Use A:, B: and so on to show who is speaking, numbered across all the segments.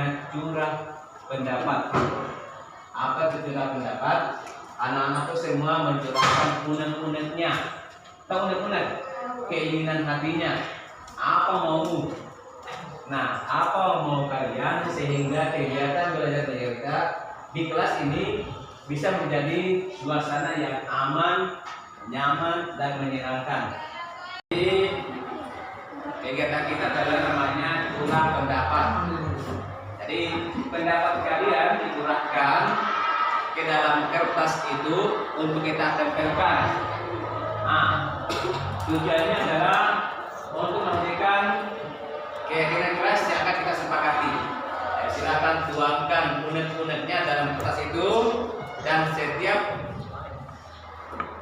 A: namanya curah pendapat. Apa itu curah pendapat? Anak-anak itu semua mencurahkan unek-uneknya. Tahu unek-unek? Keinginan hatinya. Apa mau? Nah, apa mau kalian sehingga kegiatan belajar kita di kelas ini bisa menjadi suasana yang aman, nyaman, dan menyenangkan. Jadi kegiatan kita adalah namanya curah pendapat. Jadi pendapat kalian dicurahkan ke dalam kertas itu untuk kita tempelkan. Nah, tujuannya adalah untuk memberikan keyakinan kelas yang akan kita sepakati. Ya, silakan tuangkan unek-uneknya dalam kertas itu dan setiap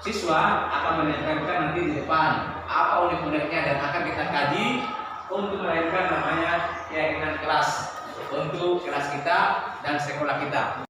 A: siswa akan menempelkan nanti di depan apa unek-uneknya dan akan kita kaji untuk melahirkan namanya keyakinan kelas untuk kelas kita dan sekolah kita.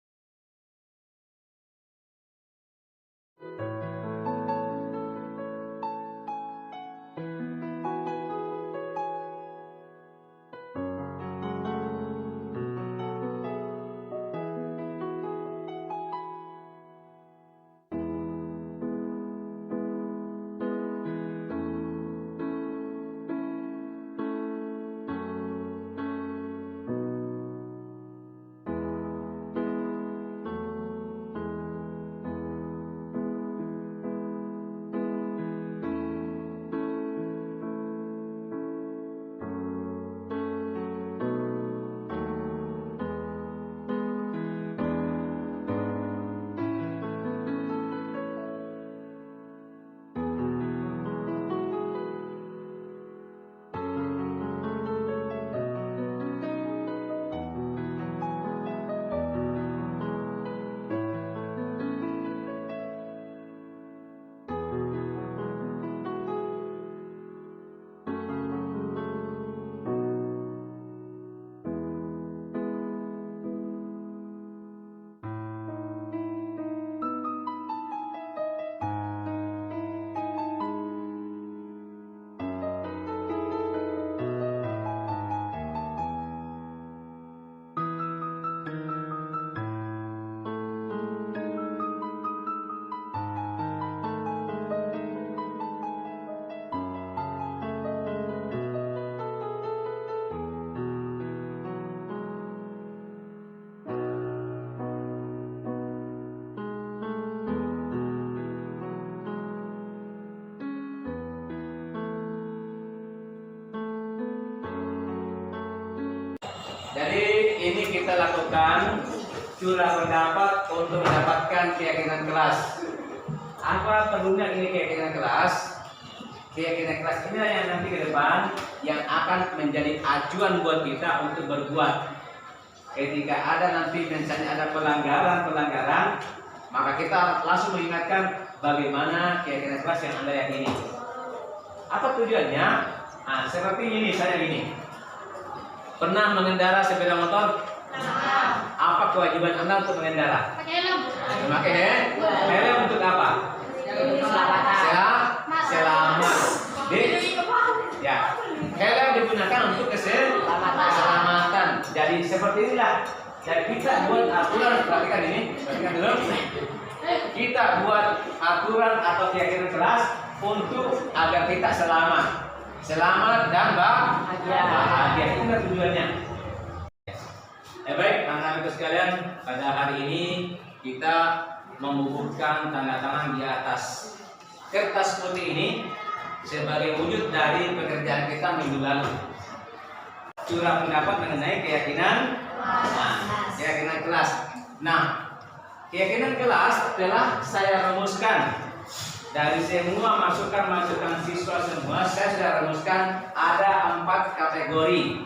A: Jadi ini kita lakukan curah pendapat untuk mendapatkan keyakinan kelas. Apa perlunya ini keyakinan kelas? Keyakinan kelas ini yang nanti ke depan yang akan menjadi acuan buat kita untuk berbuat. Ketika ada nanti misalnya ada pelanggaran, maka kita langsung mengingatkan bagaimana keyakinan kelas yang Anda yakini. Apa tujuannya? Nah, seperti ini, saya ini. Pernah mengendara sepeda motor? Apa kewajiban Anda untuk mengendara?
B: Pakai helm.
A: Memakai helm untuk apa? Selamat. Ya, helm digunakan untuk keselamatan. Jadi seperti inilah. Jadi kita buat aturan, perhatikan dulu. Kita buat aturan atau keyakinan kelas untuk agar kita selamat dan bahagia. Itulah tujuannya. Baik, anak-anak sekalian, pada hari ini kita membubuhkan tanda tangan di atas kertas putih ini sebagai wujud dari pekerjaan kita minggu lalu. Curah pendapat mengenai keyakinan kelas. Nah, keyakinan kelas telah saya rumuskan. Dari semua masukan siswa semua, saya sudah rumuskan ada 4 kategori.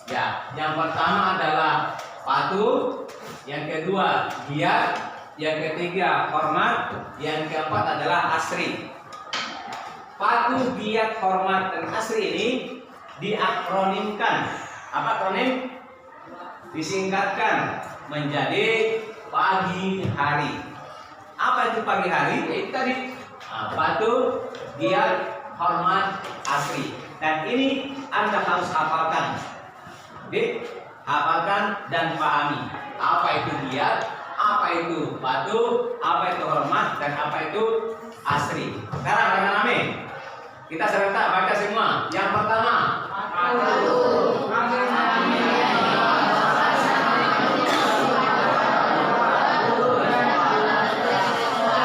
A: Ya, yang pertama adalah patuh, yang kedua giat, yang ketiga hormat, yang keempat adalah asri. Patuh, giat, hormat, dan asri ini diakronimkan. Apa akronim? Disingkatkan menjadi pagi hari. Apa itu pagi hari? Itu tadi. Patuh, giat, hormat, asri. Dan ini Anda harus hafalkan. Jadi hafalkan dan pahami. Apa itu giat, apa itu patuh, apa itu hormat, dan apa itu asri. Sekarang rame-rame kita serentak baca semua. Yang pertama,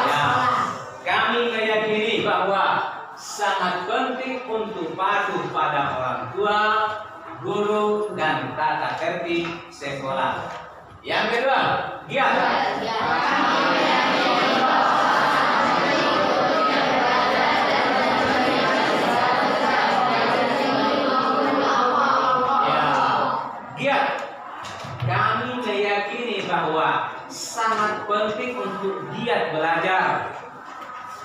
A: ya, kami meyakini bahwa sangat penting untuk patuh pada orang tua, guru, dan tata tertib sekolah. Yang kedua, giat. Giat. Kami meyakini bahwa sangat penting untuk giat belajar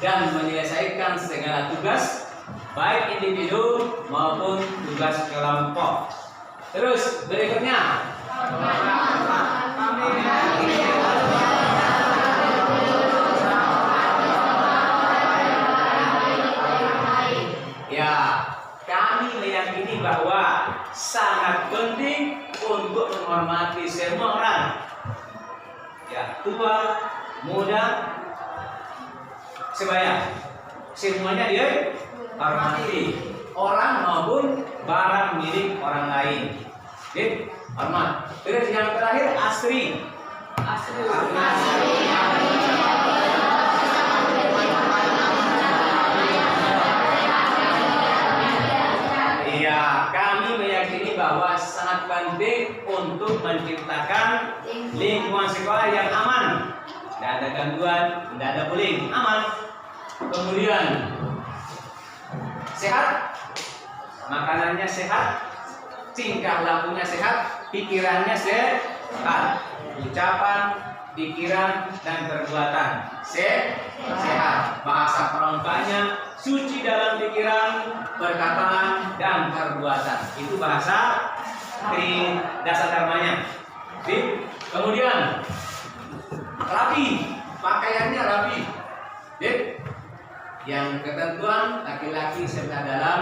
A: dan menyelesaikan segala tugas, baik individu maupun tugas kelompok. Terus berikutnya, ya, kami meyakini bahwa sangat penting untuk menghormati semua orang, ya, tua, muda, sebaya, semuanya dia hormati, orang maupun barang milik orang lain. Oke, hormat. Terus yang terakhir, asri. Iya, kami meyakini bahwa sangat penting untuk menciptakan lingkungan sekolah yang aman, tidak ada gangguan, tidak ada bullying, aman. Kemudian sehat, makanannya sehat, tingkah lakunya sehat, pikirannya sehat, ucapan, pikiran, dan perbuatan sehat. Bahasa perangkanya suci dalam pikiran, perkataan, dan perbuatan. Itu bahasa Tridasa Dharmanya. Kemudian rapi, pakaiannya rapi. Yang ketentuan laki-laki sebelah dalam,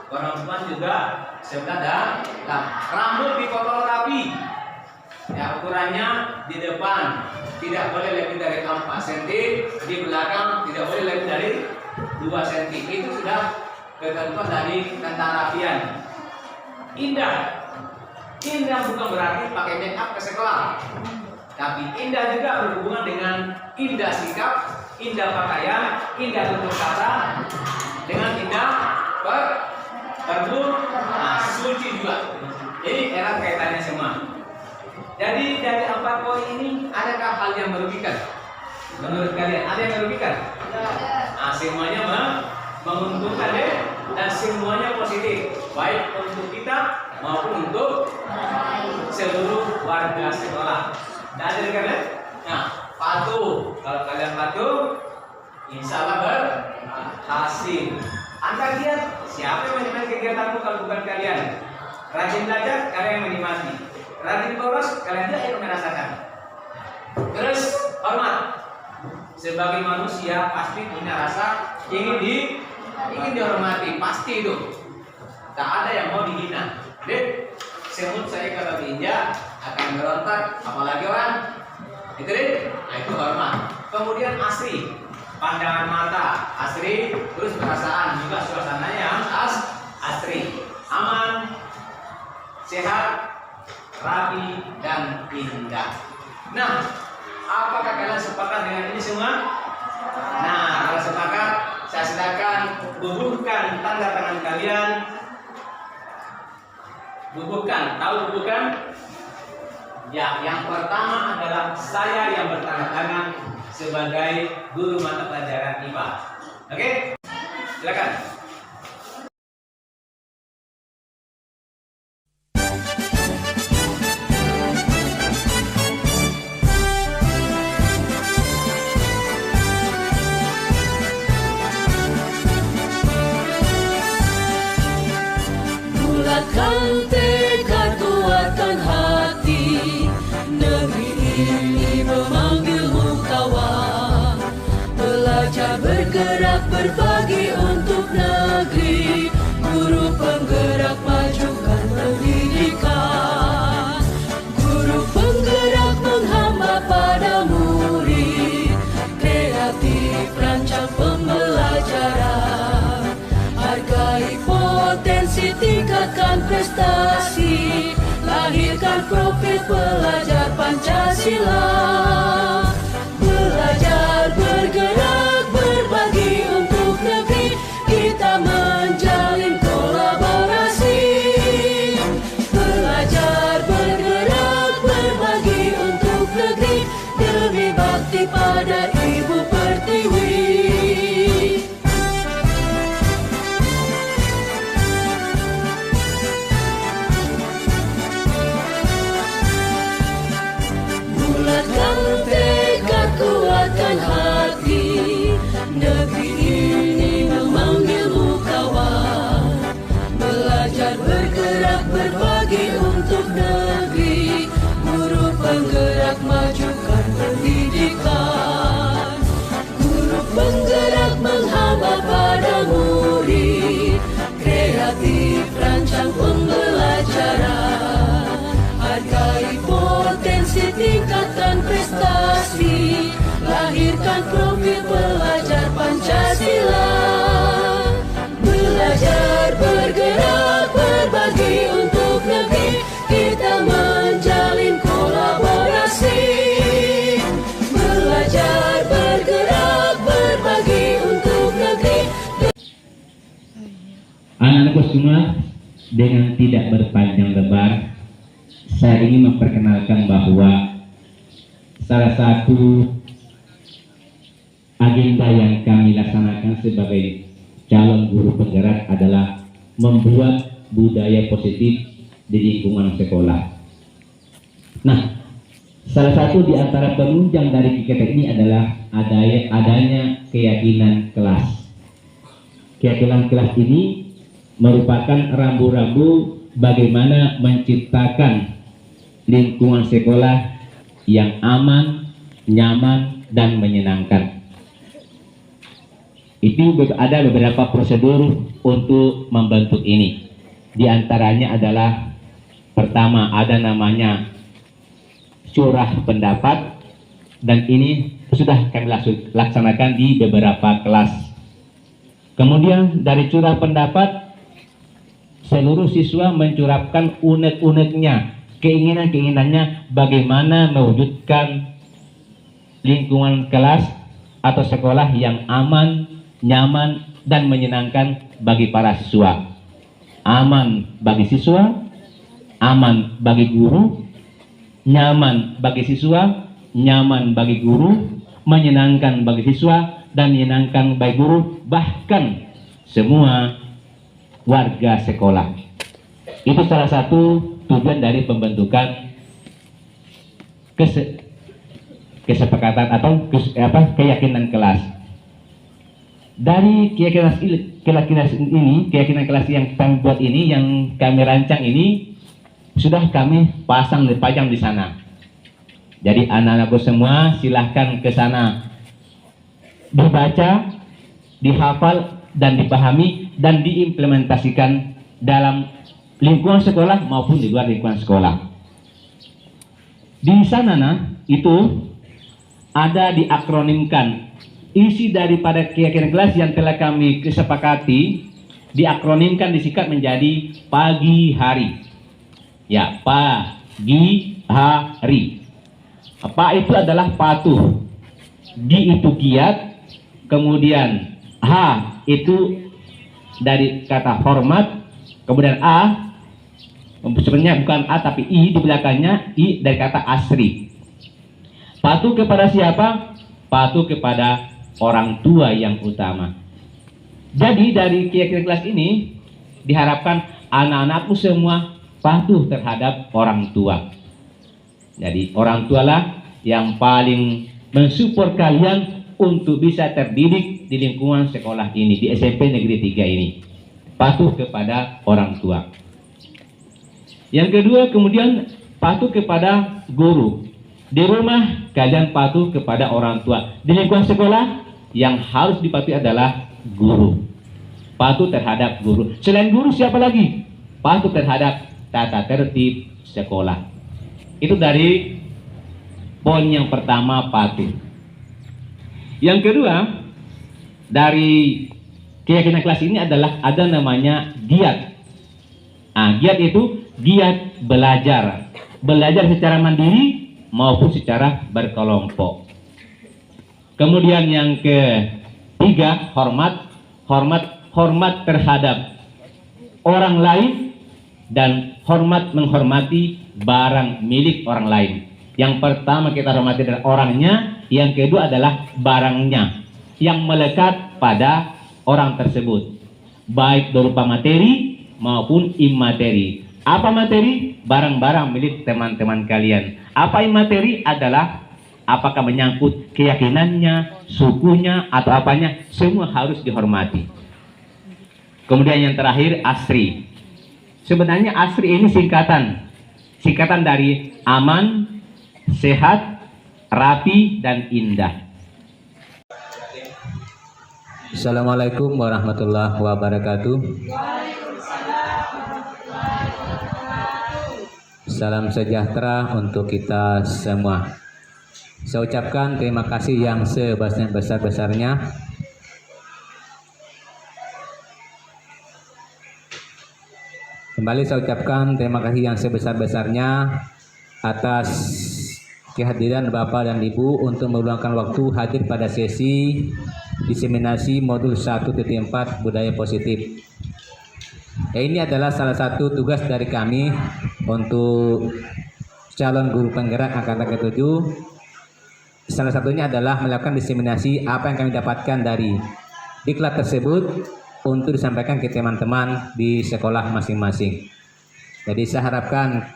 A: perempuan juga sebelah dalam. Rambut dipotong rapi. Ya, ukurannya di depan tidak boleh lebih dari 4 cm, di belakang tidak boleh lebih dari 2 cm. Itu sudah ketentuan dari tentang rapian. Indah. Indah bukan berarti pakai make up ke sekolah. Tapi indah juga berhubungan dengan indah sikap, indah pakaian, indah tutur kata, dengan indah suci juga. Jadi erat kaitannya semua. Jadi dari 4 poin ini, adakah hal yang merugikan? Menurut kalian ada yang merugikan? Nah, semuanya menguntungkan ya, dan semuanya positif, baik untuk kita maupun untuk seluruh warga sekolah. Tidak ada yang kalian? Nah, patuh. Kalau kalian patuh, insya Allah berhasil. Anda lihat siapa yang menikmati kegiatanmu kalau bukan kalian? Rajin belajar, kalian yang menikmati. Rajin bolos, kalian tidak yang merasakan. Terus hormat. Sebagai manusia pasti punya rasa ingin dihormati, pasti itu. Tak ada yang mau dihina. Dek, semut saya kalau diinjak akan berontak, apalagi orang. Itu deh. Nah, itu hormat. Kemudian asri, pandangan mata asri, terus perasaan juga suasananya asri, aman, sehat, rapi, dan indah. Nah, apakah kalian sepakat dengan ini semua? Nah, kalau sepakat, saya silakan bubuhkan tanda tangan kalian. Bubuhkan, tahu bubuhkan? Ya, yang pertama adalah saya yang bertanda tangan sebagai guru mata pelajaran IPA. Oke? Silakan.
B: Bulatkan tekad, kuatkan hati, negeri ini memanggilmu kawan. Belajar bergerak berbagi untuk negeri, guru penggerak majukan pendidikan. prestasi, lahirkan profil pelajar Pancasila. Belajar, bergerak, berbagi untuk negeri, kita menjalin kolaborasi. Belajar, bergerak, berbagi untuk negeri, demi bakti pada Ibu Pertiwi. Bulatkan tekad, kuatkan hati, negeri ini memanggilmu kawan. Belajar, bergerak, berbagi untuk negeri, guru penggerak, majukan pendidikan. Guru penggerak menghamba pada murid, kreatif rancang pembelajaran. Hargai potensi, tingkatkan prestasi, lahirkan profil pelajar Pancasila. Belajar, bergerak, berbagi untuk negeri, kita menjalin kolaborasi. Belajar, bergerak, berbagi untuk negeri.
C: Anak-anakku semua, dengan tidak berpanjang lebar, saya ingin memperkenalkan bahwa salah satu agenda yang kami laksanakan sebagai calon guru penggerak adalah membuat budaya positif di lingkungan sekolah. Nah, salah satu di antara penunjang dari kegiatan ini adalah adanya keyakinan kelas. Keyakinan kelas ini merupakan rambu-rambu bagaimana menciptakan lingkungan sekolah yang aman, nyaman, dan menyenangkan. Itu ada beberapa prosedur untuk membentuk ini. Di antaranya adalah pertama ada namanya curah pendapat, dan ini sudah kami laksanakan di beberapa kelas. Kemudian dari curah pendapat, seluruh siswa mencurahkan unek-uneknya, keinginan-keinginannya bagaimana mewujudkan lingkungan kelas atau sekolah yang aman, nyaman, dan menyenangkan bagi para siswa. Aman bagi siswa, aman bagi guru, nyaman bagi siswa, nyaman bagi guru, menyenangkan bagi siswa, dan menyenangkan bagi guru, bahkan semua warga sekolah. Itu salah satu tujuan dari pembentukan kesepakatan atau keyakinan kelas. Dari keyakinan kelas yang kami buat ini, yang kami rancang ini, sudah kami dipajang di sana. Jadi anak-anakku semua silahkan ke sana, dibaca, dihafal, dan dipahami, dan diimplementasikan dalam lingkungan sekolah maupun di luar lingkungan sekolah. Di sana itu ada diakronimkan isi daripada keyakinan kelas yang telah kami kesepakati, diakronimkan, disingkat menjadi pagi hari. Ya, pagi hari. Pa itu adalah patuh, G itu giat, kemudian H itu dari kata hormat, kemudian A sebenarnya bukan A tapi I di belakangnya, I dari kata asri. Patuh kepada siapa? Patuh kepada orang tua yang utama. Jadi dari keyakinan kelas ini diharapkan anak-anakku semua patuh terhadap orang tua. Jadi orang tualah yang paling mensupport kalian untuk bisa terdidik di lingkungan sekolah ini, di SMP Negeri 3 ini. Patuh kepada orang tua. Yang kedua, kemudian patuh kepada guru. Di rumah kalian patuh kepada orang tua. Di lingkungan sekolah yang harus dipatuhi adalah guru. Patuh terhadap guru. Selain guru siapa lagi? Patuh terhadap tata tertib sekolah. Itu dari poin yang pertama, patuh. Yang kedua, dari keyakinan kelas ini adalah ada namanya giat. Giat itu giat belajar, belajar secara mandiri maupun secara berkelompok. Kemudian yang ketiga, hormat terhadap orang lain dan menghormati barang milik orang lain. Yang pertama kita hormati adalah orangnya, yang kedua adalah barangnya yang melekat pada orang tersebut, baik berupa materi maupun imateri. Apa materi? Barang-barang milik teman-teman kalian. Apa imateri? Adalah apakah menyangkut keyakinannya, sukunya, atau apanya, semua harus dihormati. Kemudian yang terakhir, asri. Sebenarnya asri ini singkatan dari aman, sehat, rapi, dan indah. Assalamualaikum warahmatullahi wabarakatuh. Salam sejahtera untuk kita semua. Saya ucapkan terima kasih yang sebesar-besarnya Kembali saya ucapkan terima kasih yang sebesar-besarnya atas kehadiran Bapak dan Ibu untuk meluangkan waktu hadir pada sesi diseminasi modul 1.4 budaya positif. Ini adalah salah satu tugas dari kami untuk calon guru penggerak angkatan ke-7. Salah satunya adalah melakukan diseminasi apa yang kami dapatkan dari diklat tersebut untuk disampaikan ke teman-teman di sekolah masing-masing. Jadi saya harapkan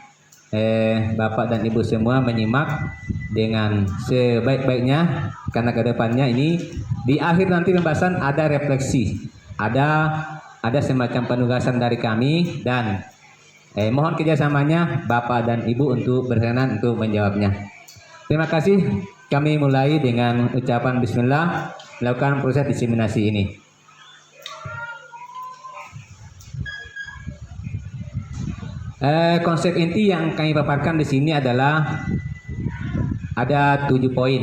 C: Bapak dan Ibu semua menyimak dengan sebaik-baiknya, karena kedepannya ini di akhir nanti pembahasan ada refleksi, ada semacam penugasan dari kami, dan mohon kerjasamanya Bapak dan Ibu untuk berkenan untuk menjawabnya. Terima kasih. Kami mulai dengan ucapan bismillah melakukan proses diseminasi ini. Konsep inti yang kami paparkan di sini adalah ada 7 poin,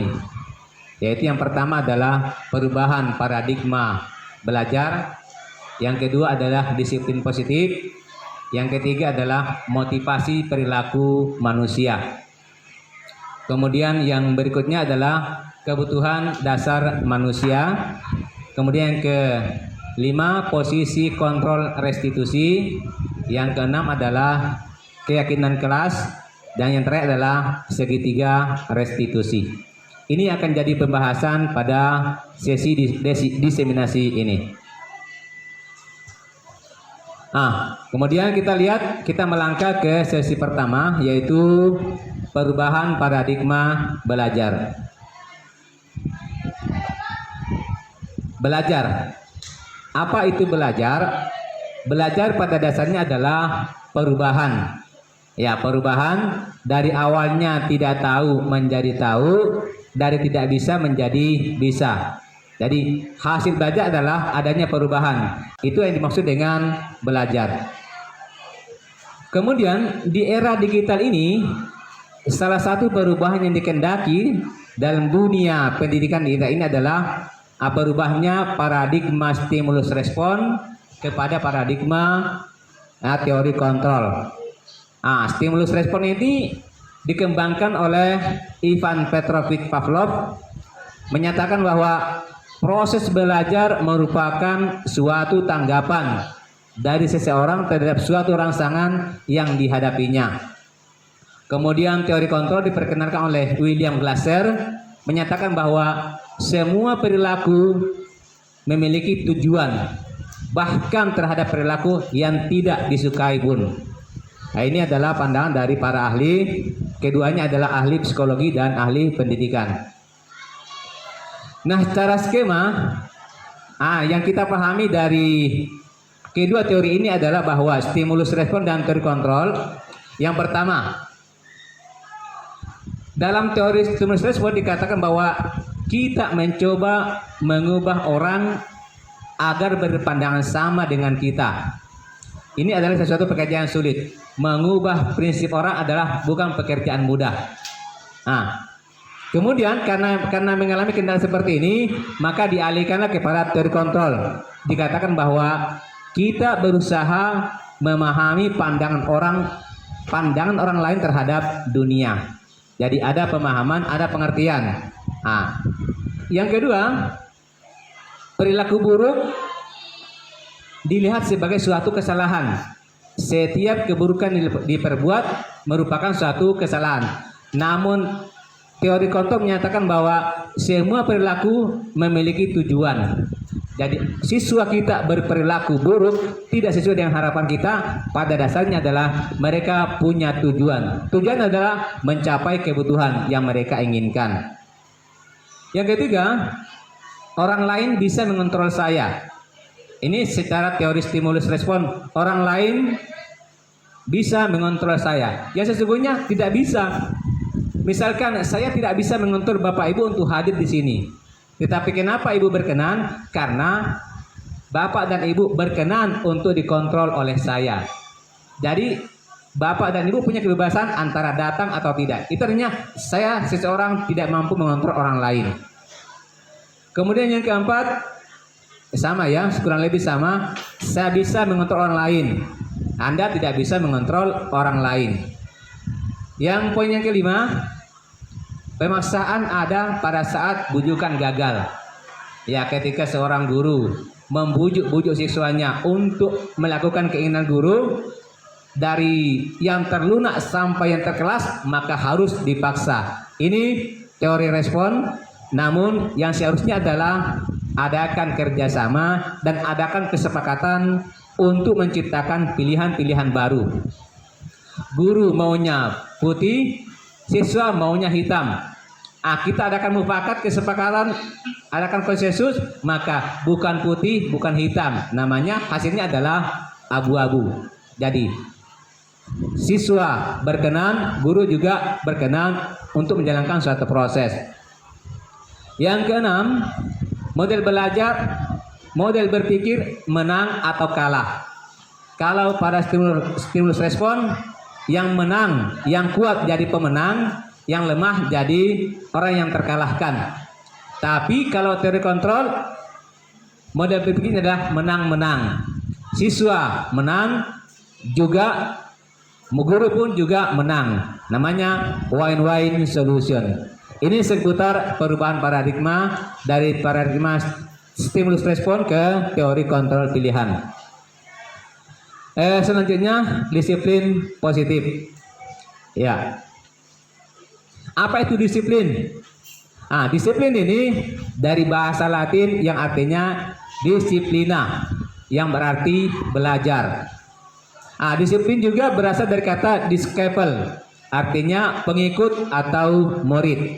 C: yaitu yang pertama adalah perubahan paradigma belajar, yang kedua adalah disiplin positif, yang ketiga adalah motivasi perilaku manusia, kemudian yang berikutnya adalah kebutuhan dasar manusia, kemudian yang kelima posisi kontrol restitusi, yang keenam adalah keyakinan kelas, dan yang terakhir adalah segitiga restitusi. Ini akan jadi pembahasan pada sesi diseminasi ini. Kemudian kita melangkah ke sesi pertama, yaitu perubahan paradigma belajar. Belajar. Apa itu belajar? Belajar pada dasarnya adalah perubahan. Ya, perubahan dari awalnya tidak tahu menjadi tahu, dari tidak bisa menjadi bisa. Jadi hasil belajar adalah adanya perubahan. Itu yang dimaksud dengan belajar. Kemudian di era digital ini, salah satu perubahan yang dikehendaki dalam dunia pendidikan kita ini adalah berubahnya paradigma stimulus respon kepada paradigma teori kontrol. Stimulus respon ini dikembangkan oleh Ivan Petrovich Pavlov, menyatakan bahwa proses belajar merupakan suatu tanggapan dari seseorang terhadap suatu rangsangan yang dihadapinya. Kemudian teori kontrol diperkenalkan oleh William Glasser, menyatakan bahwa semua perilaku memiliki tujuan, bahkan terhadap perilaku yang tidak disukai pun. Ini adalah pandangan dari para ahli. Keduanya adalah ahli psikologi dan ahli pendidikan. Nah, secara skema yang kita pahami dari kedua teori ini adalah bahwa stimulus respon dan teori kontrol. Yang pertama, dalam teori stimulus respon dikatakan bahwa kita mencoba mengubah orang agar berpandangan sama dengan kita. Ini adalah sesuatu pekerjaan sulit. Mengubah prinsip orang adalah bukan pekerjaan mudah. Kemudian karena mengalami kendala seperti ini, maka dialihkanlah kepada teori kontrol. Dikatakan bahwa kita berusaha memahami pandangan orang lain terhadap dunia. Jadi ada pemahaman, ada pengertian. Nah, yang kedua, perilaku buruk dilihat sebagai suatu kesalahan. Setiap keburukan diperbuat merupakan suatu kesalahan. Namun teori kontrol menyatakan bahwa semua perilaku memiliki tujuan. Jadi siswa kita berperilaku buruk tidak sesuai dengan harapan kita, pada dasarnya adalah mereka punya tujuan. Tujuan adalah mencapai kebutuhan yang mereka inginkan. Yang ketiga, orang lain bisa mengontrol saya. Ini secara teori stimulus respon, orang lain bisa mengontrol saya. Yang sesungguhnya tidak bisa. Misalkan saya tidak bisa mengontrol Bapak Ibu untuk hadir di sini. Tetapi kenapa Ibu berkenan? Karena Bapak dan Ibu berkenan untuk dikontrol oleh saya. Jadi Bapak dan Ibu punya kebebasan antara datang atau tidak. Itu artinya saya seseorang tidak mampu mengontrol orang lain. Kemudian yang keempat, sama ya, kurang lebih sama. Saya bisa mengontrol orang lain. Anda tidak bisa mengontrol orang lain. Yang poin yang kelima, pemaksaan ada pada saat bujukan gagal. Ya, ketika seorang guru membujuk-bujuk siswanya untuk melakukan keinginan guru, dari yang terlunak sampai yang terkelas, maka harus dipaksa. Ini teori respon, namun yang seharusnya adalah adakan kerjasama dan adakan kesepakatan untuk menciptakan pilihan-pilihan baru. Guru maunya putih, siswa maunya hitam. Kita adakan mufakat, kesepakatan, adakan konsensus, maka bukan putih, bukan hitam. Namanya hasilnya adalah abu-abu. Jadi siswa berkenan, guru juga berkenan untuk menjalankan suatu proses. Yang keenam, model belajar, model berpikir menang atau kalah. Kalau pada stimulus respon, yang menang, yang kuat jadi pemenang, yang lemah jadi orang yang terkalahkan. Tapi kalau teori kontrol, model berpikirnya adalah menang-menang. Siswa menang, juga guru pun juga menang. Namanya win-win solution. Ini seputar perubahan paradigma dari paradigma stimulus respon ke teori kontrol pilihan. Selanjutnya disiplin positif. Ya. Apa itu disiplin? Disiplin ini dari bahasa Latin yang artinya disiplina, yang berarti belajar. Disiplin juga berasal dari kata disciple, artinya pengikut atau murid.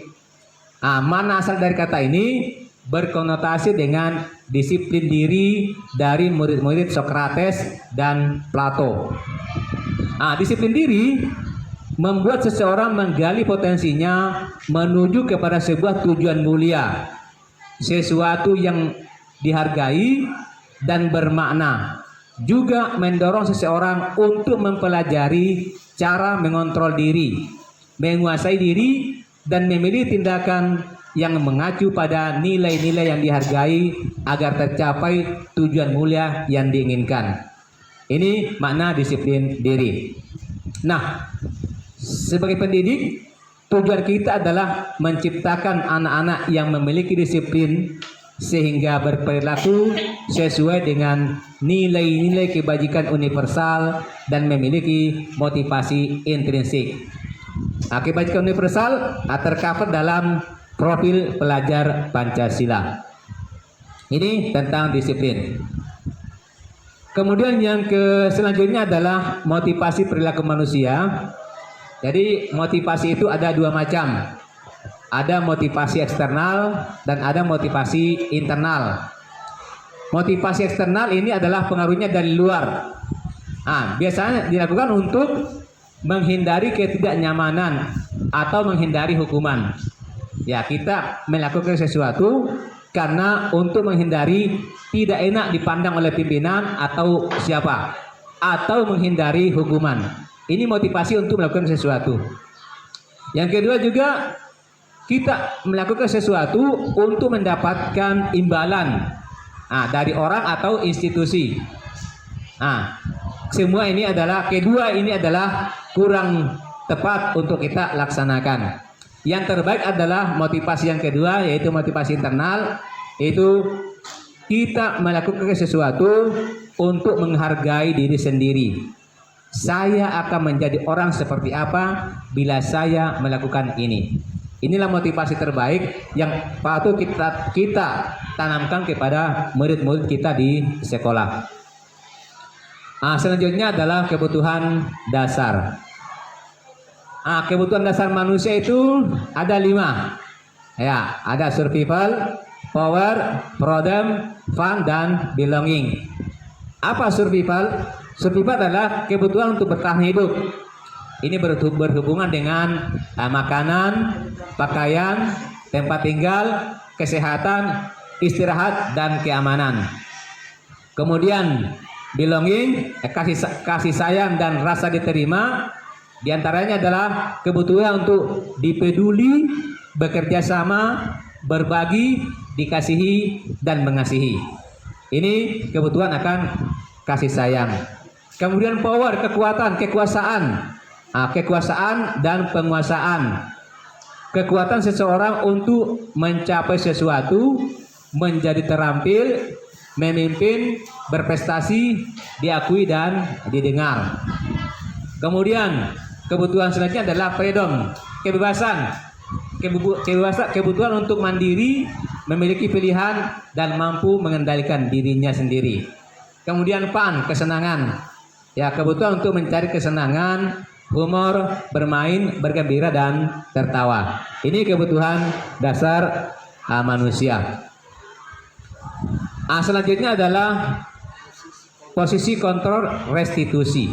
C: Mana asal dari kata ini? Berkonotasi dengan disiplin diri dari murid-murid Socrates dan Plato. Disiplin diri membuat seseorang menggali potensinya menuju kepada sebuah tujuan mulia, sesuatu yang dihargai dan bermakna. Juga mendorong seseorang untuk mempelajari cara mengontrol diri, menguasai diri, dan memilih tindakan yang mengacu pada nilai-nilai yang dihargai agar tercapai tujuan mulia yang diinginkan. Ini makna disiplin diri. Nah, sebagai pendidik, tujuan kita adalah menciptakan anak-anak yang memiliki disiplin sehingga berperilaku sesuai dengan nilai-nilai kebajikan universal dan memiliki motivasi intrinsik. Kebajikan universal tercover dalam profil pelajar Pancasila. Ini tentang disiplin. Kemudian yang selanjutnya adalah motivasi perilaku manusia. Jadi motivasi itu ada dua macam. Ada motivasi eksternal dan ada motivasi internal. Motivasi eksternal ini adalah pengaruhnya dari luar. Biasanya dilakukan untuk menghindari ketidaknyamanan atau menghindari hukuman. Ya, kita melakukan sesuatu karena untuk menghindari tidak enak dipandang oleh pimpinan atau siapa, atau menghindari hukuman. Ini motivasi untuk melakukan sesuatu. Yang kedua juga kita melakukan sesuatu untuk mendapatkan imbalan dari orang atau institusi. semua ini adalah, kedua ini adalah kurang tepat untuk kita laksanakan. Yang terbaik adalah motivasi yang kedua, yaitu motivasi internal, yaitu kita melakukan sesuatu untuk menghargai diri sendiri. Saya akan menjadi orang seperti apa bila saya melakukan ini. Inilah motivasi terbaik yang patut kita tanamkan kepada murid-murid kita di sekolah. Selanjutnya adalah kebutuhan dasar. Kebutuhan dasar manusia itu ada 5. Ya, ada survival, power, freedom, fun, dan belonging. Apa survival? Survival adalah kebutuhan untuk bertahan hidup. Ini berhubungan dengan makanan, pakaian, tempat tinggal, kesehatan, istirahat, dan keamanan. Kemudian belonging, kasih sayang dan rasa diterima. Di antaranya adalah kebutuhan untuk dipeduli, bekerja sama, berbagi, dikasihi, dan mengasihi. Ini kebutuhan akan kasih sayang. Kemudian power, kekuasaan. Kekuasaan dan penguasaan. Kekuatan seseorang untuk mencapai sesuatu, menjadi terampil, memimpin, berprestasi, diakui dan didengar. Kemudian kebutuhan selanjutnya adalah freedom, kebebasan. Kebutuhan untuk mandiri, memiliki pilihan dan mampu mengendalikan dirinya sendiri. Kemudian fun, kesenangan. Ya, kebutuhan untuk mencari kesenangan, humor, bermain, bergembira, dan tertawa. Ini kebutuhan dasar manusia. Selanjutnya adalah posisi kontrol restitusi.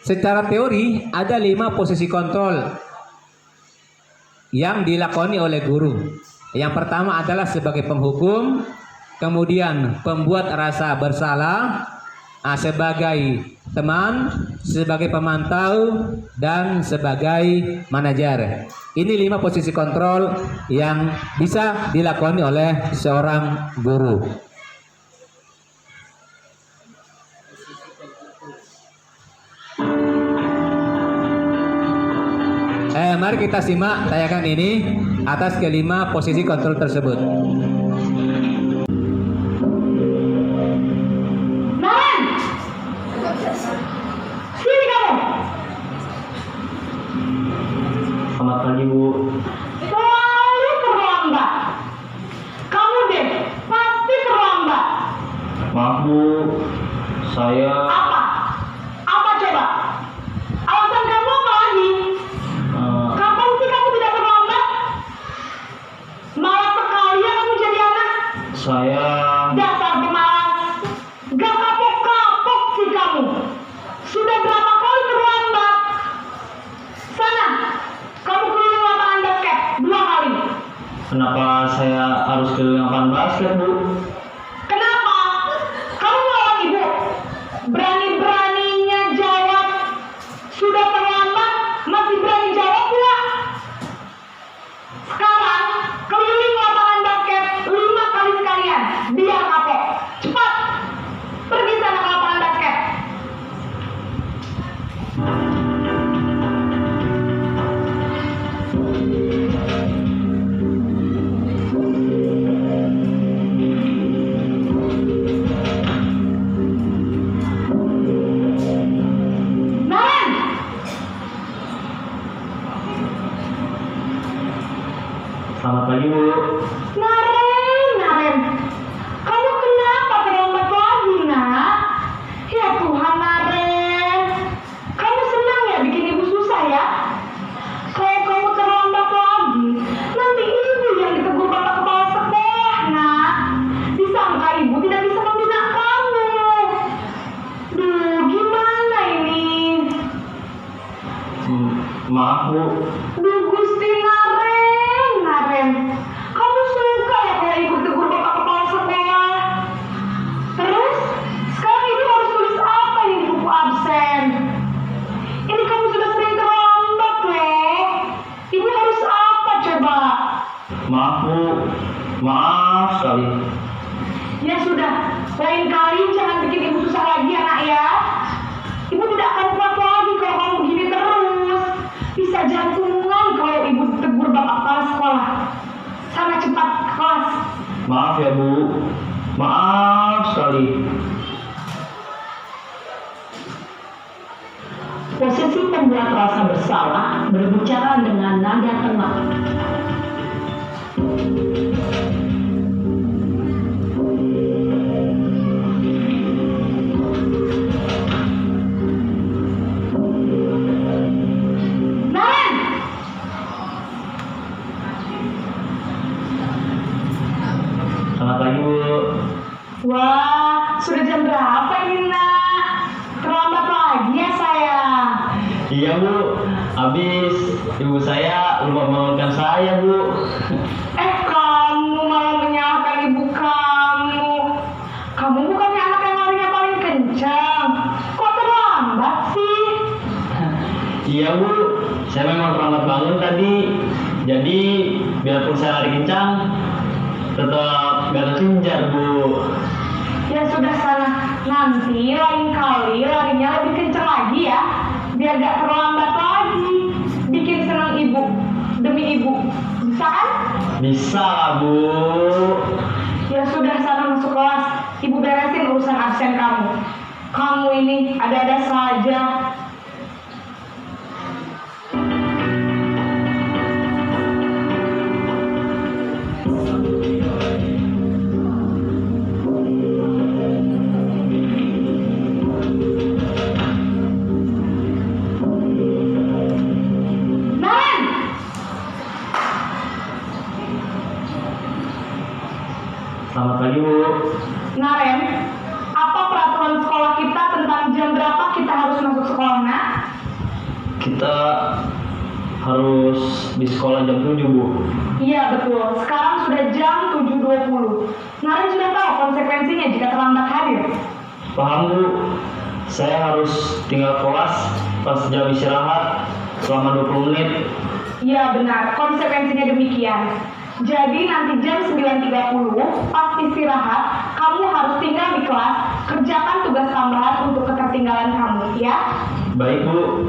C: Secara teori ada 5 posisi kontrol yang dilakoni oleh guru. Yang pertama adalah sebagai penghukum, kemudian pembuat rasa bersalah, sebagai teman, sebagai pemantau, dan sebagai manajer. Ini 5 posisi kontrol yang bisa dilakoni oleh seorang guru. Mari kita simak tayangan ini atas ke-5 posisi kontrol tersebut.
D: Sini kamu.
E: Selamat pagi, Bu.
D: Selalu terlambat. Kamu deh, pasti terlambat.
E: Maaf, Bu. Saya...
D: Apa? Apa coba? Alasan kamu apa lagi? Kapan sih kamu tidak terlambat? Malas sekali ya kamu jadi anak.
E: Saya...
D: Dasar pemalas. Gak kapok-kapok sih kamu. Sudah berapa kali terlambat? Sana, kamu keliling lapangan basket 2 kali.
E: Kenapa saya harus keliling lapangan basket, Bu?
D: Kenapa? Kamu melawan ibu. Berani-beraninya jawab. Sudah terlambat, masih berani jawab pula. Sekarang, keliling lapangan basket 5 kali sekalian. Biar kapok. Cepat. Pergi sana ke lapangan basket. Naren!
E: Selamat pagi, Bu.
D: Naren, kamu kenapa terlambat lagi, nak? Ya Tuhan, Naren, kamu senang ya bikin ibu susah ya? Kalau kamu terlambat lagi, nanti ibu yang ditegur bapak kepala sekolah, nak. Disangka ibu tidak bisa membina kamu. Duh, gimana ini?
E: Maaf, Bu.
D: Duh, Gusti Naren, kamu suka ya kalau ibu tegur bapak kepala sekolah? Terus, sekarang ibu harus tulis apa ini di buku absen? Ini kamu sudah sering terlambat loh. Ibu harus apa coba?
E: Maaf, Bu. Maaf sekali.
D: Ya sudah Lain kali jangan bikin ibu susah lagi ya nak ya. Ibu tidak akan kuat lagi kalau kamu begini terus. Bisa jantungan kalau ibu ditegur bapak kepala sekolah. Sana cepat ke kelas.
E: Maaf ya Bu, maaf sekali.
F: Posisi pembuat rasa bersalah berbicara dengan nada tenang.
D: Naren!
E: Selamat pagi Bu.
D: Wah, sudah jam berapa ini nak? Terlambat lagi ya sayang.
E: Iya Bu, habis ibu saya lupa membangunkan saya Bu.
D: Kamu malah menyalahkan ibu kamu. Kamu bukannya anak yang larinya paling kencang. Kok terlambat sih?
E: Iya Bu, saya memang terlambat bangun tadi. Jadi biarpun saya lari kencang, tetap gak terkejar Bu.
D: Ya sudah sana. Nanti lain kali larinya lebih kencang lagi ya. Biar gak terlambat lagi. Bikin senang ibu. Demi ibu. Bisa kan?
E: Bisa lah Bu.
D: Ya sudah sana masuk kelas. Ibu beresin urusan absen kamu. Kamu ini ada-ada saja. Naren!
E: Selamat pagi Bu.
D: Naren, apa peraturan sekolah kita tentang jam berapa kita harus masuk sekolah, nak?
E: Kita harus di sekolah jam 7 Bu.
D: Iya betul, sekarang sudah jam 7.20. Naren sudah tahu konsekuensinya jika terlambat hadir.
E: Paham Bu, saya harus tinggal kelas pas jam istirahat selama 20 menit.
D: Iya benar, konsekuensinya demikian. Jadi nanti jam 9.30 pas istirahat, kamu harus tinggal di kelas, kerjakan tugas tambahan untuk ketertinggalan kamu, ya?
E: Baik Bu.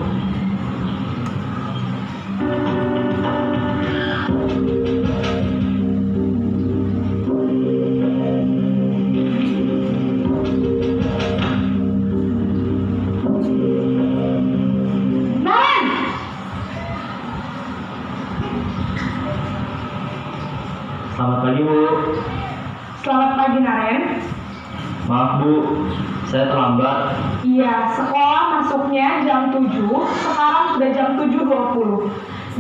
D: Naren!
E: Selamat pagi Bu.
D: Selamat pagi Naren.
E: Maaf Bu, saya terlambat.
D: Iya, sekolah masuknya jam 7, sekarang sudah jam 7.20.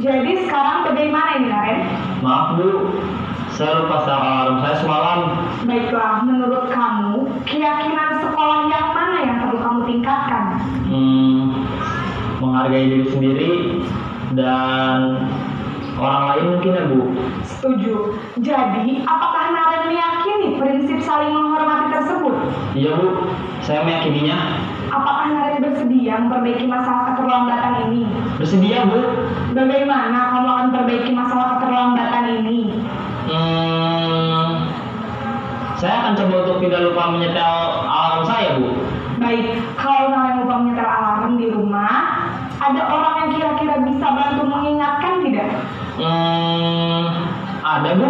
D: Jadi sekarang bagaimana ini Naren?
E: Maaf Bu, saya lupa setel alarm saya semalam.
D: Baiklah, menurut kamu, keyakinan sekolah yang mana yang perlu kamu tingkatkan?
E: Menghargai diri sendiri dan orang lain mungkin ya Bu.
D: Setuju. Jadi, apakah Naren meyakini prinsip saling menghormati tersebut?
E: Iya Bu, saya meyakininya.
D: Apakah Naren bersedia memperbaiki masalah keterlambatan ini?
E: Bersedia Bu.
D: Bagaimana kamu akan perbaiki masalah keterlambatan ini?
E: Saya akan coba untuk tidak lupa menyetel alarm saya Bu.
D: Baik, kalau Naren lupa menyetel alarm di rumah, ada orang yang kira-kira bisa bantu mengingatkan tidak?
E: Ada Bu,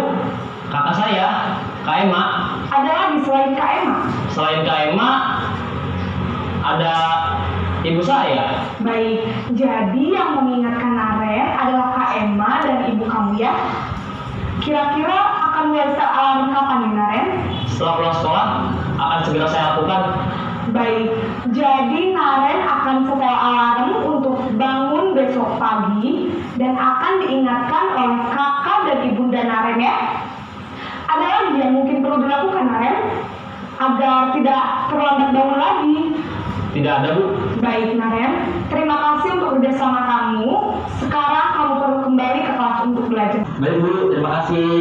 E: kakak saya, Kak Emma.
D: Ada lagi selain Kak Emma?
E: Selain Kak Emma, ada ibu saya.
D: Baik, jadi yang mengingatkan Naren adalah Kak Emma dan ibu kamu ya? Kira-kira akan mulai set alarm kapan nih Naren?
E: Setelah pulang sekolah, akan segera saya lakukan.
D: Baik, jadi Naren akan setel alarm untuk bangun besok pagi dan akan diingatkan oleh kakak dan ibunda Naren ya. Ada lagi yang mungkin perlu dilakukan Naren agar tidak terlambat bangun lagi?
E: Tidak ada Bu.
D: Baik Naren, terima kasih untuk kerjasama kamu. Sekarang kamu perlu kembali ke kelas untuk belajar.
E: Baik Bu, terima kasih.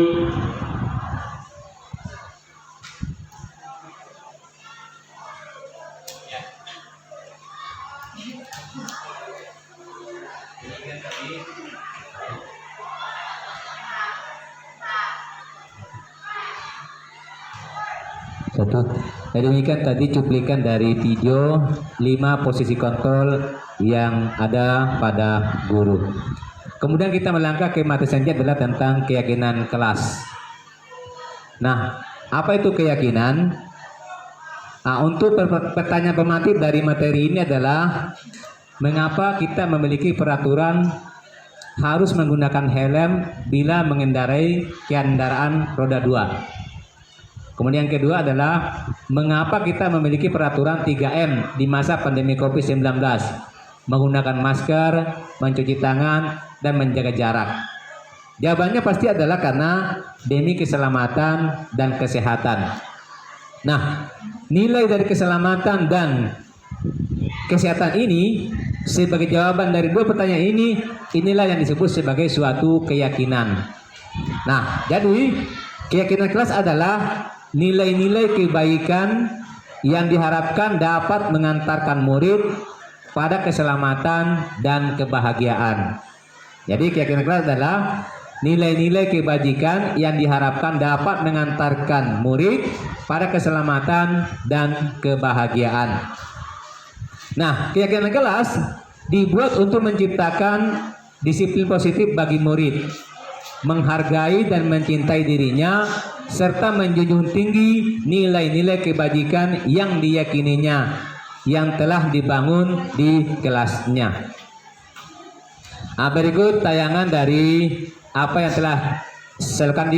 G: Catat.
C: Jadi demikian tadi cuplikan dari video 5 posisi kontrol yang ada pada guru. Kemudian kita melangkah ke materi selanjutnya adalah tentang keyakinan kelas. Nah, apa itu keyakinan? Nah, untuk pertanyaan pemateri dari materi ini adalah mengapa kita memiliki peraturan harus menggunakan helm bila mengendarai kendaraan roda 2. Kemudian yang kedua adalah mengapa kita memiliki peraturan 3M di masa pandemi COVID-19, menggunakan masker, mencuci tangan, dan menjaga jarak. Jawabannya pasti adalah karena demi keselamatan dan kesehatan. Nah, nilai dari keselamatan dan kesehatan ini sebagai jawaban dari dua pertanyaan ini, inilah yang disebut sebagai suatu keyakinan. Nah, jadi keyakinan kelas adalah nilai-nilai kebaikan yang diharapkan dapat mengantarkan murid pada keselamatan dan kebahagiaan. Jadi keyakinan kelas adalah nilai-nilai kebajikan yang diharapkan dapat mengantarkan murid pada keselamatan dan kebahagiaan. Nah, keyakinan kelas dibuat untuk menciptakan disiplin positif bagi murid, menghargai dan mencintai dirinya, serta menjunjung tinggi nilai-nilai kebajikan yang diyakininya, yang telah dibangun di kelasnya. Nah, berikut tayangan dari apa yang telah dilakukan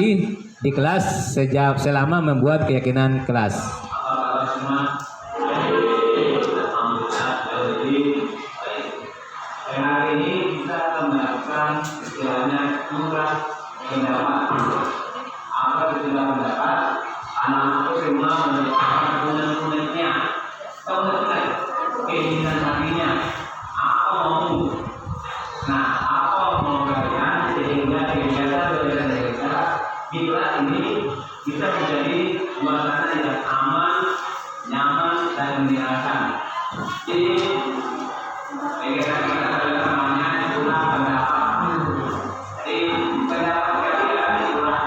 C: di kelas selama membuat keyakinan kelas.
A: Hari ini kita akan melakukan istilahnya curah pendapat. Apa itu curah pendapat? Anak-anakku semua menunjukkan unek-uneknya, keinginan hatinya, apa mau. Nah, apa mau kalian sehingga kegiatan belajar mereka di kelas ini bisa menjadi suasana yang aman, nyaman, dan menyenangkan. Jadi kegiatan kita adalah namanya curah pendapat. Jadi pendapat kalian curah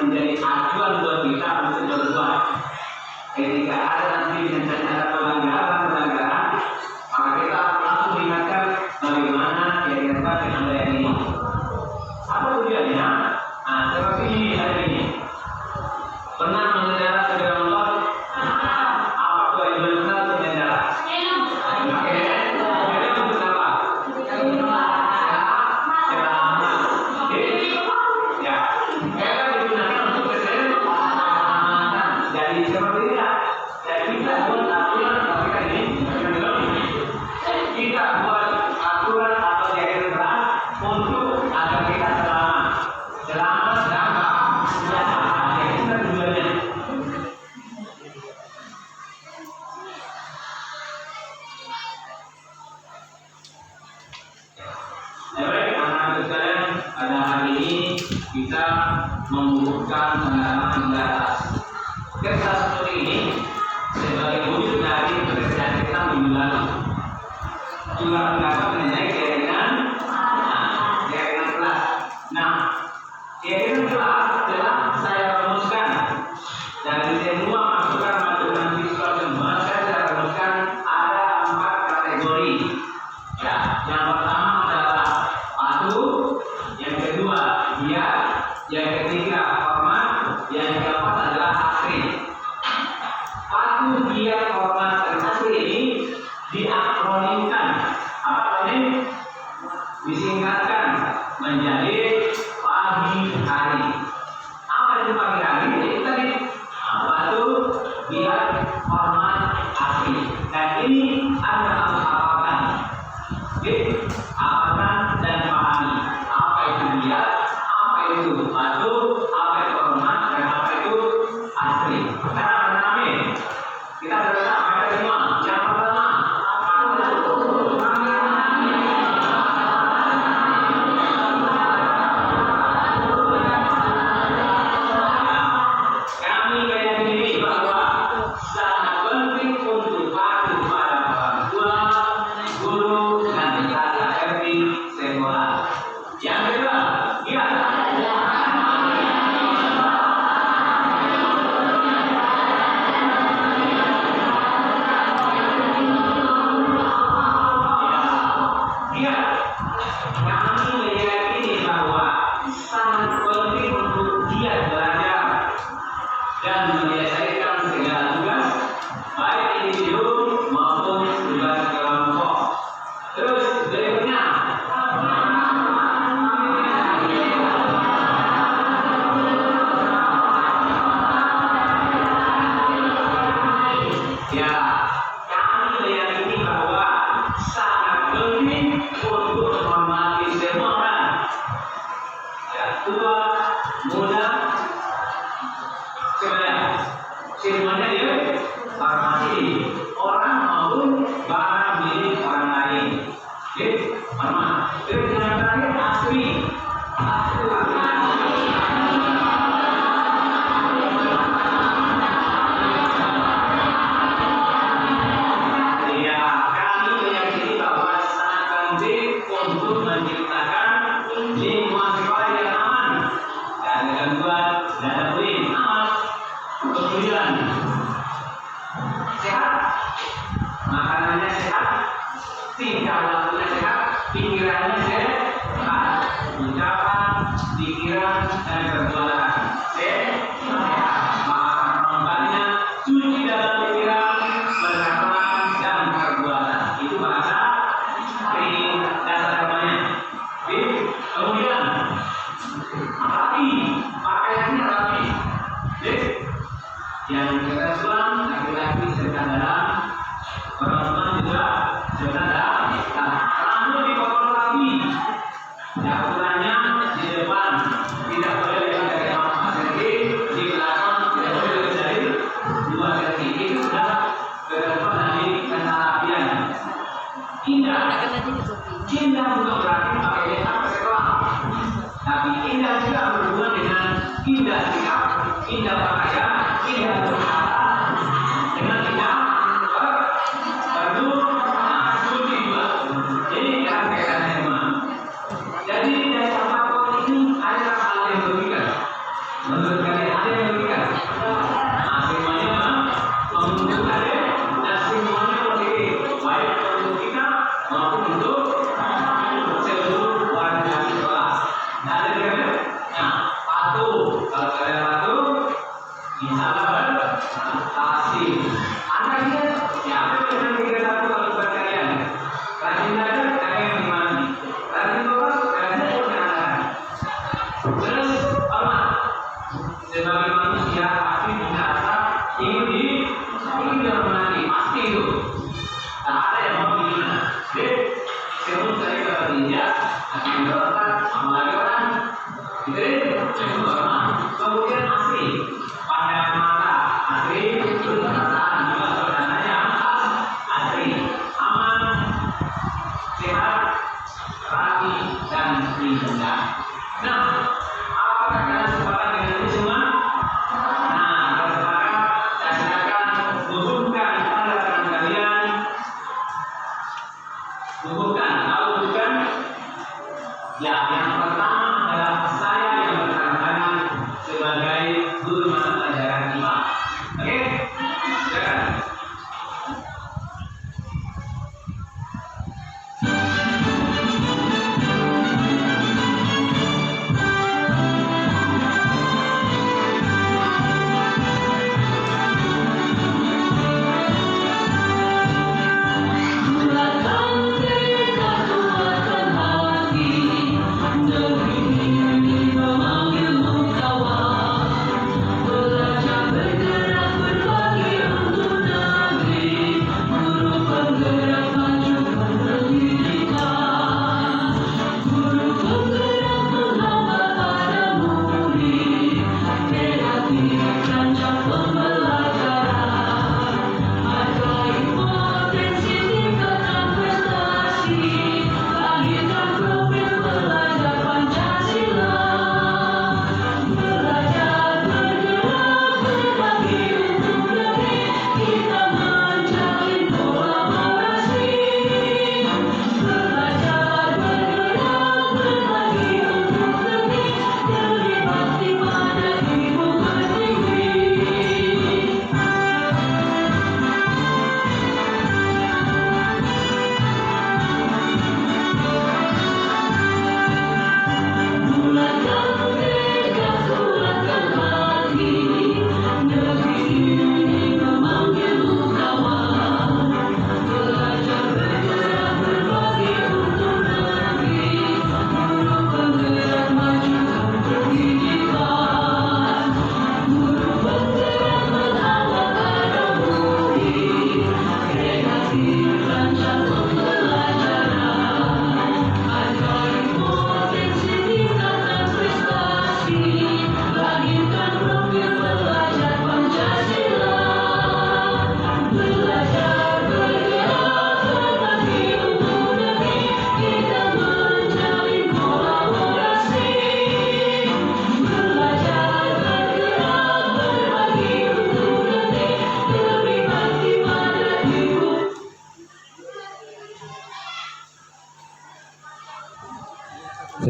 A: menjadi acuan buat kita untuk berbuat. Ketika ada nanti rencana pelanggaran, maka kita langsung ingatkan bagaimana kira-kira dengan budaya ini. Apa tujuannya? Nah, seperti ini hari ini. Pernah mengendarai sepeda motor? Apa kewajiban kita mengendarai? Oke, jadi untuk apa? Selamat. Ya, mereka digunakan untuk keselamatan. Jadi seperti inilah. Jadi kita buat aturan ketika ini, kita buat aturan atau kira-kira untuk agar kita selamat. Selamat dan bahagia. Itu tujuannya. Baik, anak-anak sekalian, pada hari ini kita membutuhkan pengalaman di atas. Kisah seperti ini sebagai wujud dari pekerjaan kita minggu lalu. Juga pendapat mengenai keyakinan kelas. Nah, keyakinan kelas telah saya rumuskan dari semua masukan siswa semua. Saya sudah rumuskan ada 4 kategori. Ya, yang pertama adalah patuh, yang kedua giat, yang ketiga hormat, yang keempat adalah asri. Patuh, giat, hormat, dan asri ini diakronimkan. Apa ini? Disingkatkan menjadi pagi hari. Apa itu pagi hari? Itu tadi patuh, giat, hormat, asri. Dan ini ada apa-apakan. Apakan dan pahami apa itu giat, apa itu patuh, apa itu hormat, dan apa itu asri. Sekarang mengenai kita bersama semua. Yang pertama, kami meyakini bahwa sangat penting untuk patuh pada orang tua, guru, dan tata tertib sekolah. Yang kedua, giat. Giat. Kami meyakini bahwa sangat penting untuk giat belajar dan menyelesaikan segala tugas, baik individu maupun tugas kelompok. Terus berikutnya, ya, kami meyakini bahwa sangat penting untuk menghormati semua orang, ya, tua, muda, semuanya dia hormati orang maupun barang milik orang lain. Oke, hormat. Terus yang terakhir asri. Ya, kami meyakini bahwa sangat penting untuk menciptakan lingkungan sekolah yang aman dan gangguan dan aman. Kemudian sehat, makanannya sehat, tingkah lakunya sehat, pikirannya sehat, ucapan, pikiran, dan perbuatan sehat. Makanya suci dalam pikiran, perkataan, dan perbuatan. Itu bahasa dasar agamanya. Kemudian rapi, pakaiannya rapi. Yang perempuan laki-laki serta dalam, perempuan juga serta dalam. Rambut dipotong rapi, aturannya di depan tidak boleh lebih dari 4 cm, di belakang tidak boleh lebih dari 2 cm. Itu sudah ketentuan dari kerapian. Indah, indah bukan berarti pakaian ke sekolah, tapi indah juga berhubungan dengan indah sikap, indah pakaian, indah berkata, dengan indah suci juga. Jadi kan kaitannya semua. Jadi dari 4 poin ini ada hal yang berbeda. Menurut kalian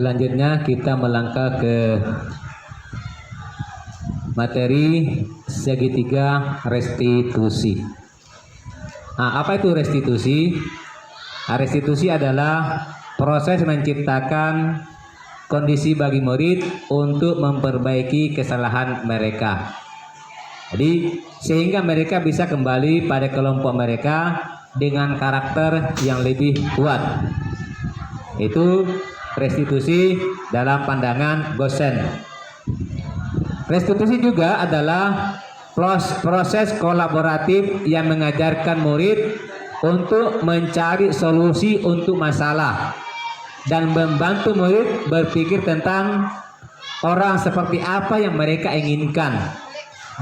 C: Selanjutnya kita melangkah ke materi segitiga restitusi. Nah, apa itu restitusi? Restitusi adalah proses menciptakan kondisi bagi murid untuk memperbaiki kesalahan mereka. Jadi sehingga mereka bisa kembali pada kelompok mereka dengan karakter yang lebih kuat. Itu restitusi dalam pandangan Gosen. Restitusi juga adalah proses kolaboratif yang mengajarkan murid untuk mencari solusi untuk masalah dan membantu murid berpikir tentang orang seperti apa yang mereka inginkan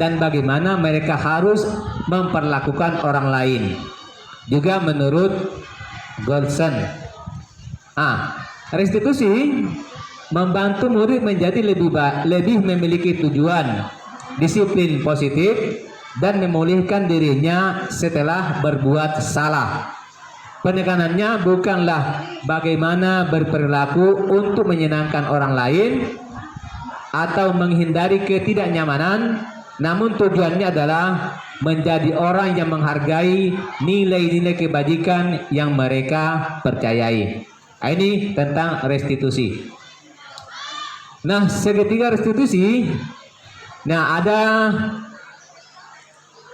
C: dan bagaimana mereka harus memperlakukan orang lain. Juga menurut Gosen, restitusi membantu murid menjadi lebih memiliki tujuan, disiplin positif, dan memulihkan dirinya setelah berbuat salah. Penekanannya bukanlah bagaimana berperilaku untuk menyenangkan orang lain atau menghindari ketidaknyamanan, namun tujuannya adalah menjadi orang yang menghargai nilai-nilai kebajikan yang mereka percayai. Ini tentang restitusi. Nah, segitiga restitusi, nah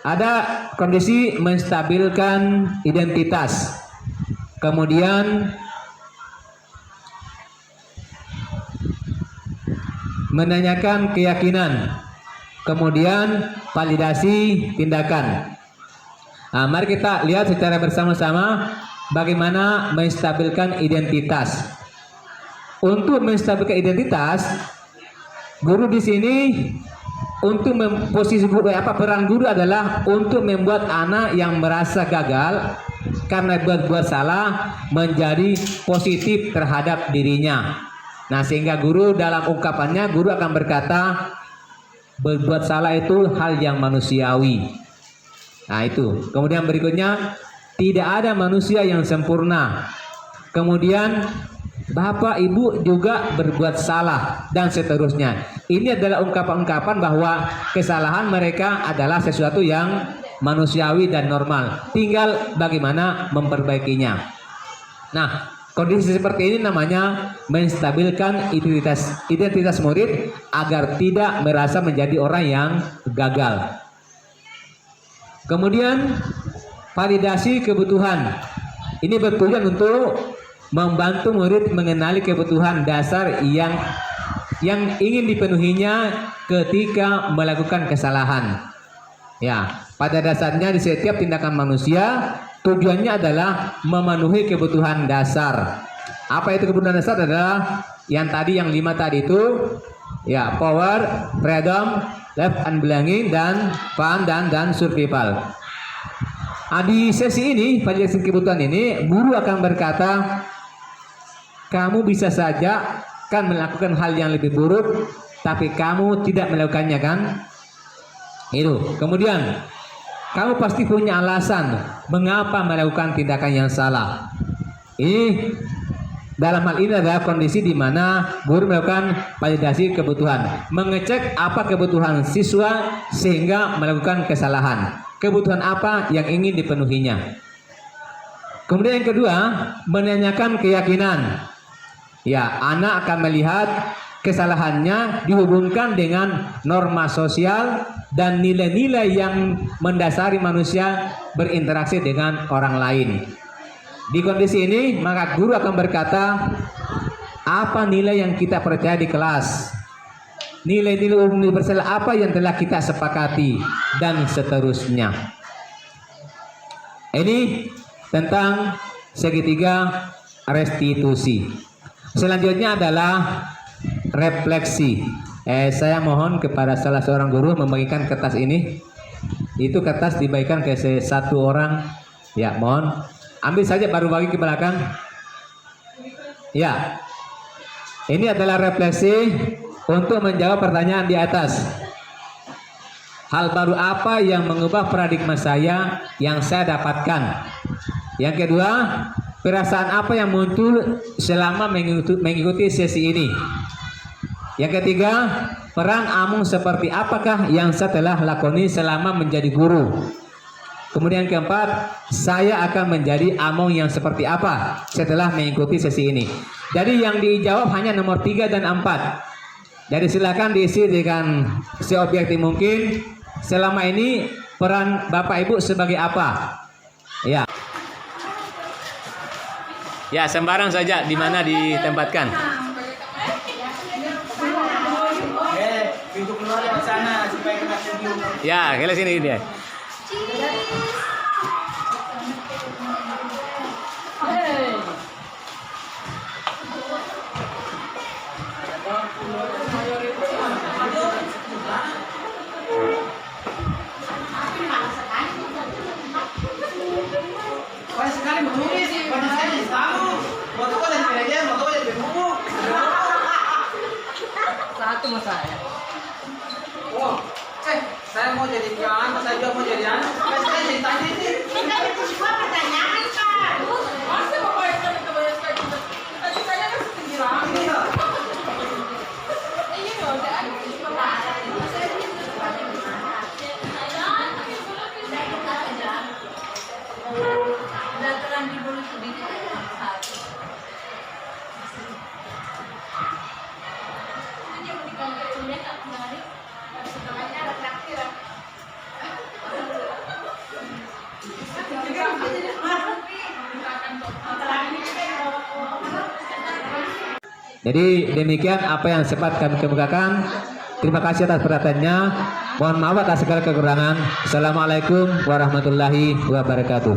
C: ada kondisi menstabilkan identitas, kemudian menanyakan keyakinan, kemudian validasi tindakan. Nah, mari kita lihat secara bersama-sama bagaimana menstabilkan identitas. Untuk menstabilkan identitas, guru di sini untuk posisi guru peran guru adalah untuk membuat anak yang merasa gagal karena berbuat salah menjadi positif terhadap dirinya. Nah, sehingga guru dalam ungkapannya guru akan berkata berbuat salah itu hal yang manusiawi. Nah, itu. Kemudian berikutnya, tidak ada manusia yang sempurna. Kemudian Bapak Ibu juga berbuat salah dan seterusnya. Ini adalah ungkapan-ungkapan bahwa kesalahan mereka adalah sesuatu yang manusiawi dan normal. Tinggal bagaimana memperbaikinya. Nah, kondisi seperti ini namanya menstabilkan identitas murid agar tidak merasa menjadi orang yang gagal. Kemudian validasi kebutuhan. Ini bertujuan untuk membantu murid mengenali kebutuhan dasar yang ingin dipenuhinya ketika melakukan kesalahan. Ya, pada dasarnya di setiap tindakan manusia tujuannya adalah memenuhi kebutuhan dasar. Apa itu kebutuhan dasar? Adalah yang 5 tadi itu, ya, power, freedom, love and belonging, dan fun dan survival. Di sesi ini, validasi kebutuhan ini, guru akan berkata, kamu bisa saja kan melakukan hal yang lebih buruk, tapi kamu tidak melakukannya kan? Itu. Kemudian, kamu pasti punya alasan mengapa melakukan tindakan yang salah. Ini dalam hal ini adalah kondisi di mana guru melakukan validasi kebutuhan, mengecek apa kebutuhan siswa sehingga melakukan kesalahan. Kebutuhan apa yang ingin dipenuhinya. Kemudian yang kedua, menanyakan keyakinan. Ya, anak akan melihat kesalahannya dihubungkan dengan norma sosial dan nilai-nilai yang mendasari manusia berinteraksi dengan orang lain. Di kondisi ini, maka guru akan berkata, apa nilai yang kita percaya di kelas? Nilai-nilai universal apa yang telah kita sepakati, dan seterusnya. Ini tentang segitiga restitusi. Selanjutnya adalah refleksi. Saya mohon kepada salah seorang guru membagikan kertas ini. Itu kertas dibagikan ke satu orang. Ya, mohon ambil saja, baru bagi ke belakang. Ya, ini adalah refleksi untuk menjawab pertanyaan di atas. Hal baru apa yang mengubah paradigma saya yang saya dapatkan? Yang kedua, perasaan apa yang muncul selama mengikuti sesi ini. Yang ketiga, peran Amung seperti apakah yang saya telah lakoni selama menjadi guru. Kemudian keempat, saya akan menjadi Amung yang seperti apa setelah mengikuti sesi ini. Jadi yang dijawab hanya nomor 3 dan 4. Jadi silakan diisi dengan seobjektif mungkin. Selama ini peran Bapak Ibu sebagai apa? Ya. Ya, sembarang saja di mana ditempatkan.
A: Pintu keluar di sana supaya kena studio.
C: Ya, ke sini dia.
A: Banyak sekali menulis, banyak sekali tahu. Foto kok dari meja, foto kok dari buku.
G: Satu mas saya.
A: Oh, saya mau jadi pian, saya juga mau jadi anak. Saya jadi tadi ini.
D: Kita itu semua pertanyaan kan.
G: Masa bapak yang kebanyakan kita? Tadi saya kan sendirian.
A: Iya.
G: Iya udah ada. Dataran di bulu sedikit aja satu. Ini mau dikantor tak menarik. Setelahnya ada traktir.
C: Jadi demikian apa yang sempat kami kemukakan. Terima kasih atas perhatiannya. Mohon maaf atas segala kekurangan. Assalamualaikum warahmatullahi wabarakatuh.